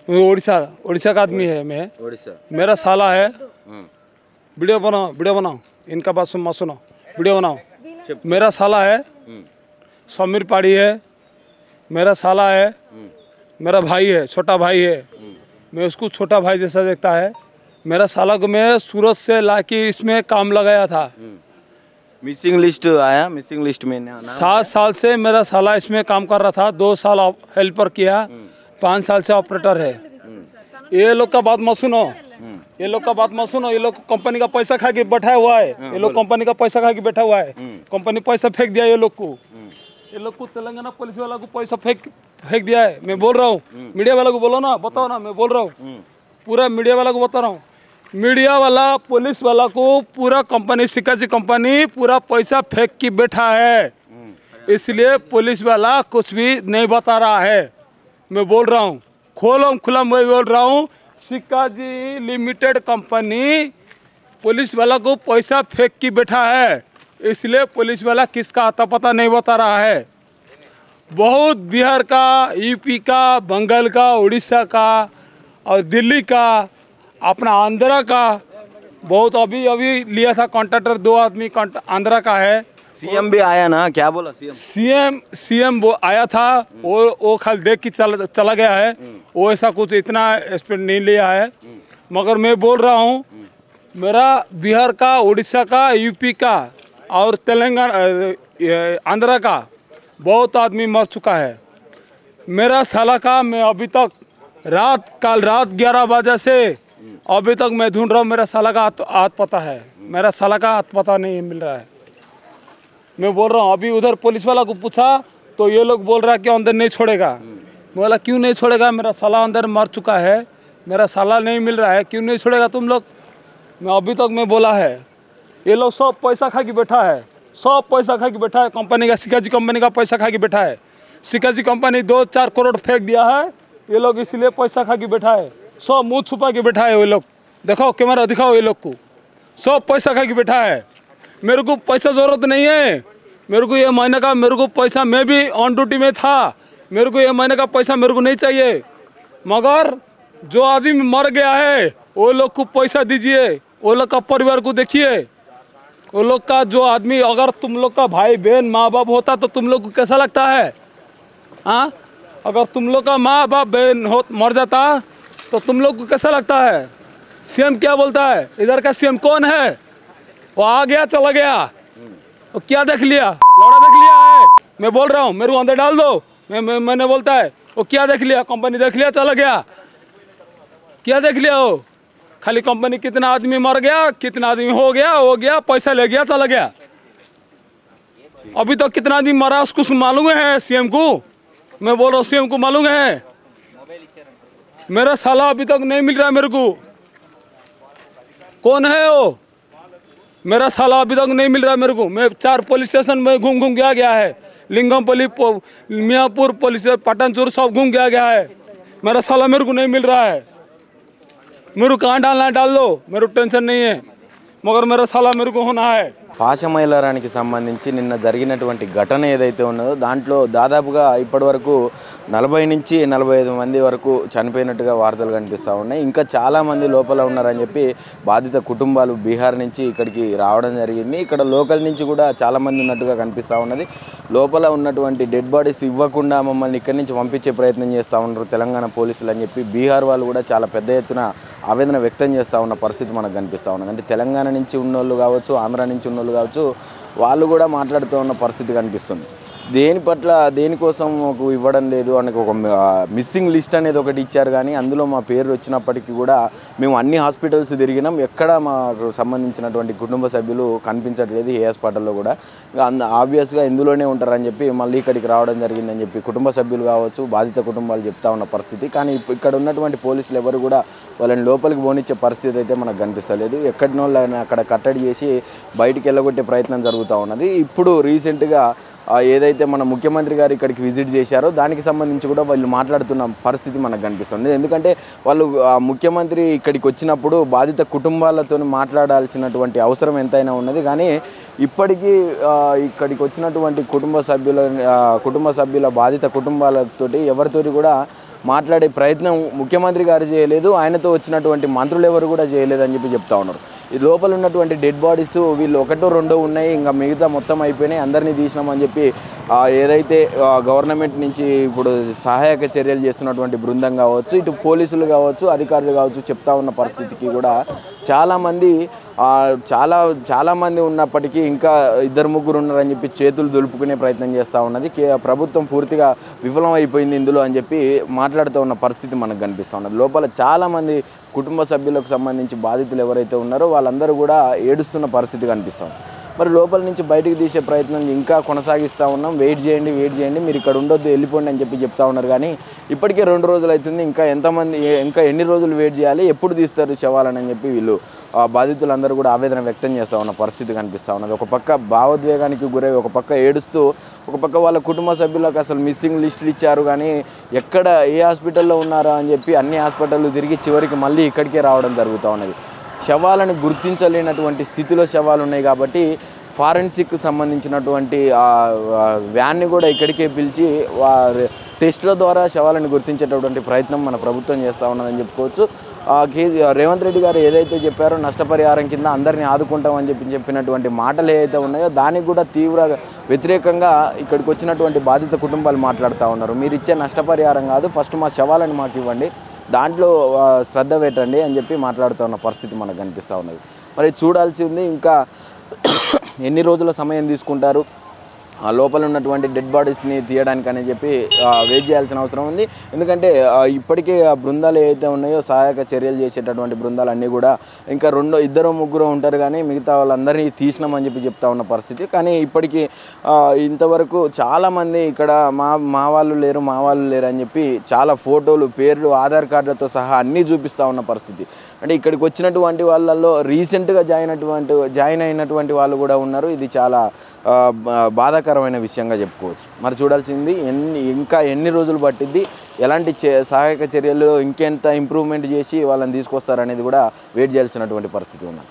उड़ीसा उड़ीसा का आदमी है। मैं ओडिशा मेरा साला है। वीडियो बनाओ इनका बात सुन मत सुनो, वीडियो बनाओ। मेरा साला है, समीर पाड़ी है, मेरा साला है, मेरा भाई है, छोटा भाई है। मैं उसको छोटा भाई जैसा देखता है। मेरा साला को मैं सूरत से लाके इसमें काम लगाया था। मिसिंग लिस्ट आया, मिसिंग लिस्ट में 7 साल से मेरा साला इसमें काम कर रहा था। 2 साल हेल्पर किया, 5 साल से ऑपरेटर है। ये लोग का बात मत सुनो, ये लोग का बात मत सुनो। ये लोग कंपनी का पैसा खा के बैठा हुआ है। ये लोग कंपनी का पैसा खा के बैठा हुआ है। कंपनी पैसा फेंक दिया ये लोग को। ये लोग को तेलंगाना पुलिस वाला को पैसा फेंक दिया है। मैं बोल रहा हूँ, मीडिया वाला को बोलो ना, बताओ ना। मैं बोल रहा हूँ, पूरा मीडिया वाला को बता रहा हूँ। मीडिया वाला पुलिस वाला को पूरा कंपनी सिकाची कंपनी पूरा पैसा फेंक के बैठा है। इसलिए पुलिस वाला कुछ भी नहीं बता रहा है। मैं बोल रहा हूँ, खुला मैं बोल रहा हूँ, सिकाजी लिमिटेड कंपनी पुलिस वाला को पैसा फेंक के बैठा है। इसलिए पुलिस वाला किसका आता पता नहीं बता रहा है। बहुत बिहार का, यूपी का, बंगाल का, उड़ीसा का और दिल्ली का, अपना आंध्रा का बहुत अभी लिया था कॉन्ट्रैक्टर। 2 आदमी आंध्रा का है। सीएम भी आया ना, क्या बोला सीएम वो आया था। वो खाली देख के चला गया है। वो ऐसा कुछ इतना स्पीड नहीं लिया है। मगर मैं बोल रहा हूँ, मेरा बिहार का, उड़ीसा का, यूपी का और तेलंगाना आंध्रा का बहुत आदमी मर चुका है। मेरा साला का मैं अभी तक कल रात 11 बजे से अभी तक मैं ढूंढ रहा हूँ। मेरा साला का हाथ पता है, मेरा साला का हाथ पता नहीं मिल रहा है। मैं बोल रहा हूँ, अभी उधर पुलिस वाला को पूछा तो ये लोग बोल रहा है कि अंदर नहीं छोड़ेगा। मैं बोला क्यों नहीं छोड़ेगा, मेरा साला अंदर मर चुका है, मेरा साला नहीं मिल रहा है, क्यों नहीं छोड़ेगा तुम लोग। मैं अभी तक मैं बोला है। ये लोग सब पैसा खा के बैठा है, सब पैसा खा के बैठा है। कंपनी का, सिकाजी कंपनी का पैसा खा के बैठा है। सिकाजी कंपनी 2-4 करोड़ फेंक दिया है। ये लोग इसलिए पैसा खा के बैठा है। सब मुँह छुपा के बैठा है। ये लोग देखो, कैमरा दिखाओ, ये लोग को सब पैसा खा के बैठा है। मेरे को पैसा ज़रूरत नहीं है। मेरे को ये महीने का मेरे को पैसा, मैं भी ऑन ड्यूटी में था, मेरे को ये महीने का पैसा मेरे को नहीं चाहिए। मगर जो आदमी मर गया है वो लोग को पैसा दीजिए। वो लोग का परिवार को देखिए। वो लोग का जो आदमी, अगर तुम लोग का भाई बहन माँ बाप होता तो तुम लोग को कैसा लगता है? हाँ, अगर तुम लोग का माँ बाप बहन मर जाता तो तुम लोग को कैसा लगता है? सीएम क्या बोलता है? इधर का सीएम कौन है? वो आ गया चला गया। वो क्या देख लिया? लौड़ा देख लिया है। मैं बोल रहा हूँ, मेरे को अंदर डाल दो। मैंने बोलता है वो क्या देख लिया? कंपनी देख लिया चला गया। क्या देख लिया? वो खाली कंपनी कितना आदमी मर गया, कितना आदमी हो गया, पैसा ले गया चला गया। अभी तो कितना आदमी मरा उसको मालूम है सीएम को। मैं बोल रहा हूँ सीएम को मालूम है। मेरा साला अभी तक नहीं मिल रहा है मेरे को। कौन है वो? मेरा साला अभी तक नहीं मिल रहा है मेरे को। मैं 4 पुलिस स्टेशन में घूम के आ गया है। लिंगमपल्ली, मियाँपुर पुलिस, पठानचोर सब घूम के आ गया है। मेरा साला मेरे को नहीं मिल रहा है। मेरे को कहाँ डालना है डाल दो, मेरे को टेंशन नहीं है, मगर मेरा साला मेरे को होना है। పాశమైలారానికి సంబంధించి నిన్న జరిగినటువంటి ఘటన ఏదైతే ఉన్నదో దాంట్లో దాదాపుగా ఇప్పటివరకు 40 నుంచి 45 మంది వరకు చనిపోయినట్టుగా వార్తలు కనిపిస్తూ ఉన్నాయి. ఇంకా చాలామంది లోపల ఉన్నారని చెప్పి బాధిత కుటుంబాలు బీహార్ నుంచి ఇక్కడికి రావడం జరిగింది. ఇక్కడ లోకల్ నుంచి కూడా చాలామంది ఉన్నట్టుగా కనిపిస్తూ ఉన్నది. లోపల ఉన్నటువంటి డెడ్ బాడీస్ ఇవ్వకుండా మమ్మల్ని ఇక్కడి నుంచి పంపించే ప్రయత్నం చేస్తూ ఉన్నారు తెలంగాణ పోలీసులు అని చెప్పి బీహార్ వాళ్ళు కూడా చాలా పెద్ద ఎత్తున ఆవేదన వ్యక్తం చేస్తూ ఉన్న పరిస్థితి మనకు కనిపిస్తూ ఉన్నది. అంటే తెలంగాణ నుంచి ఉన్నోళ్ళు కావచ్చు, ఆంధ్ర నుంచి ఉన్నోళ్ళు కావచ్చు, వాళ్ళు కూడా మాట్లాడుతూ ఉన్న పరిస్థితి కనిపిస్తుంది. దేని పట్ల దేనికోసం మాకు ఇవ్వడం లేదు అని ఒక మిస్సింగ్ లిస్ట్ అనేది ఒకటి ఇచ్చారు. కానీ అందులో మా పేరు వచ్చినప్పటికీ కూడా మేము అన్ని హాస్పిటల్స్ తిరిగినాం, ఎక్కడ మాకు సంబంధించినటువంటి కుటుంబ సభ్యులు కనిపించట్లేదు. ఏ హాస్పిటల్లో కూడా ఆబ్వియస్గా ఇందులోనే ఉంటారని చెప్పి మళ్ళీ ఇక్కడికి రావడం జరిగిందని చెప్పి కుటుంబ సభ్యులు కావచ్చు, బాధిత కుటుంబాలు చెప్తా ఉన్న పరిస్థితి. కానీ ఇక్కడ ఉన్నటువంటి పోలీసులు ఎవరు కూడా వాళ్ళని లోపలికి పోనిచ్చే పరిస్థితి అయితే మనకు కనిపిస్తలేదు. ఎక్కడినో అక్కడ కట్టడి చేసి బయటికి వెళ్ళగొట్టే ప్రయత్నం జరుగుతూ ఉన్నది. ఇప్పుడు రీసెంట్గా ఏదైతే మన ముఖ్యమంత్రి గారు ఇక్కడికి విజిట్ చేశారో దానికి సంబంధించి కూడా వాళ్ళు మాట్లాడుతున్న పరిస్థితి మనకు కనిపిస్తుంది. ఎందుకంటే వాళ్ళు ముఖ్యమంత్రి ఇక్కడికి వచ్చినప్పుడు బాధిత కుటుంబాలతో మాట్లాడాల్సినటువంటి అవసరం ఎంతైనా ఉన్నది. కానీ ఇప్పటికీ ఇక్కడికి వచ్చినటువంటి కుటుంబ సభ్యుల బాధిత కుటుంబాలతోటి ఎవరితోటి కూడా మాట్లాడే ప్రయత్నం ముఖ్యమంత్రి గారు చేయలేదు, ఆయనతో వచ్చినటువంటి మంత్రులు ఎవరు కూడా చేయలేదని చెప్పి చెప్తా ఉన్నారు. ఈ లోపల ఉన్నటువంటి డెడ్ బాడీస్ వీళ్ళు ఒకటో రెండో ఉన్నాయి, ఇంకా మిగతా మొత్తం అయిపోయినాయి, అందరినీ తీసినామని చెప్పి ఏదైతే గవర్నమెంట్ నుంచి ఇప్పుడు సహాయక చర్యలు చేస్తున్నటువంటి బృందం కావచ్చు, ఇటు పోలీసులు కావచ్చు, అధికారులు కావచ్చు చెప్తా ఉన్న పరిస్థితికి కూడా చాలామంది ఉన్నప్పటికీ ఇంకా 2-3 ఉన్నారని చెప్పి చేతులు దులుపుకునే ప్రయత్నం చేస్తూ ఉన్నది. ప్రభుత్వం పూర్తిగా విఫలం అయిపోయింది ఇందులో అని చెప్పి మాట్లాడుతూ ఉన్న పరిస్థితి మనకు కనిపిస్తూ ఉన్నది. లోపల చాలామంది కుటుంబ సభ్యులకు సంబంధించి బాధితులు ఎవరైతే ఉన్నారో వాళ్ళందరూ కూడా ఏడుస్తున్న పరిస్థితి కనిపిస్తుంది. మరి లోపల నుంచి బయటికి తీసే ప్రయత్నం ఇంకా కొనసాగిస్తూ ఉన్నాం. వెయిట్ చేయండి, మీరు ఇక్కడ ఉండొద్దు, వెళ్ళిపోండి అని చెప్పి చెప్తా ఉన్నారు. కానీ ఇప్పటికే 2 రోజులు అవుతుంది, ఇంకా ఎన్ని రోజులు వెయిట్ చేయాలి, ఎప్పుడు తీస్తారు శవాలని చెప్పి వీళ్ళు బాధితులందరూ కూడా ఆవేదన వ్యక్తం చేస్తూ ఉన్న పరిస్థితి కనిపిస్తూ ఉన్నది. ఒక పక్క భావోద్వేగానికి గురై, ఒక పక్క ఏడుస్తూ, ఒక పక్క వాళ్ళ కుటుంబ సభ్యులకు అసలు మిస్సింగ్ లిస్టులు ఇచ్చారు, కానీ ఎక్కడ ఏ హాస్పిటల్లో ఉన్నారా అని చెప్పి అన్ని హాస్పిటళ్ళు తిరిగి చివరికి మళ్ళీ ఇక్కడికే రావడం జరుగుతూ ఉన్నది. శవాలను గుర్తించలేనటువంటి స్థితిలో శవాలు ఉన్నాయి కాబట్టి ఫారెన్సిక్ సంబంధించినటువంటి వ్యాన్ని కూడా ఇక్కడికే పిలిచి టెస్టుల ద్వారా శవాలను గుర్తించేటటువంటి ప్రయత్నం మన ప్రభుత్వం చేస్తూ ఉన్నదని చెప్పుకోవచ్చు. రేవంత్ రెడ్డి గారు ఏదైతే చెప్పారో నష్టపరిహారం కింద అందరినీ ఆదుకుంటామని చెప్పినటువంటి మాటలు ఏవైతే ఉన్నాయో దానికి కూడా తీవ్ర వ్యతిరేకంగా ఇక్కడికి వచ్చినటువంటి బాధిత కుటుంబాలు మాట్లాడుతూ ఉన్నారు. మీరు ఇచ్చే నష్టపరిహారం కాదు, ఫస్ట్ మా శవాలను మాకు ఇవ్వండి, దాంట్లో శ్రద్ధ పెట్టండి అని చెప్పి మాట్లాడుతూ ఉన్న పరిస్థితి మనకు కనిపిస్తూ ఉన్నది. మరి చూడాల్సి ఉంది, ఇంకా ఎన్ని రోజుల సమయం తీసుకుంటారు ఆ లోపల ఉన్నటువంటి డెడ్ బాడీస్ని తీయడానికి అని చెప్పి వెయిట్ చేయాల్సిన అవసరం ఉంది. ఎందుకంటే ఇప్పటికే ఆ బృందాలు ఏవైతే ఉన్నాయో సహాయక చర్యలు చేసేటటువంటి బృందాలు అన్నీ కూడా ఇంకా 2-3 ఉంటారు, కానీ మిగతా వాళ్ళందరినీ తీసినామని చెప్పి చెప్తా ఉన్న పరిస్థితి. కానీ ఇప్పటికీ ఇంతవరకు చాలామంది ఇక్కడ మా వాళ్ళు లేరు అని చెప్పి చాలా ఫోటోలు, పేర్లు, ఆధార్ కార్డులతో సహా అన్నీ చూపిస్తూ ఉన్న పరిస్థితి. అంటే ఇక్కడికి వచ్చినటువంటి వాళ్ళల్లో రీసెంట్గా జాయిన్ అయినటువంటి వాళ్ళు కూడా ఉన్నారు. ఇది చాలా బాధాకరమైన విషయంగా చెప్పుకోవచ్చు. మరి చూడాల్సింది ఇంకా ఎన్ని రోజులు పట్టిద్ది, ఎలాంటి సహాయక చర్యలు ఇంకెంత ఇంప్రూవ్మెంట్ చేసి వాళ్ళని తీసుకొస్తారనేది కూడా వెయిట్ చేయాల్సినటువంటి పరిస్థితి ఉన్నది.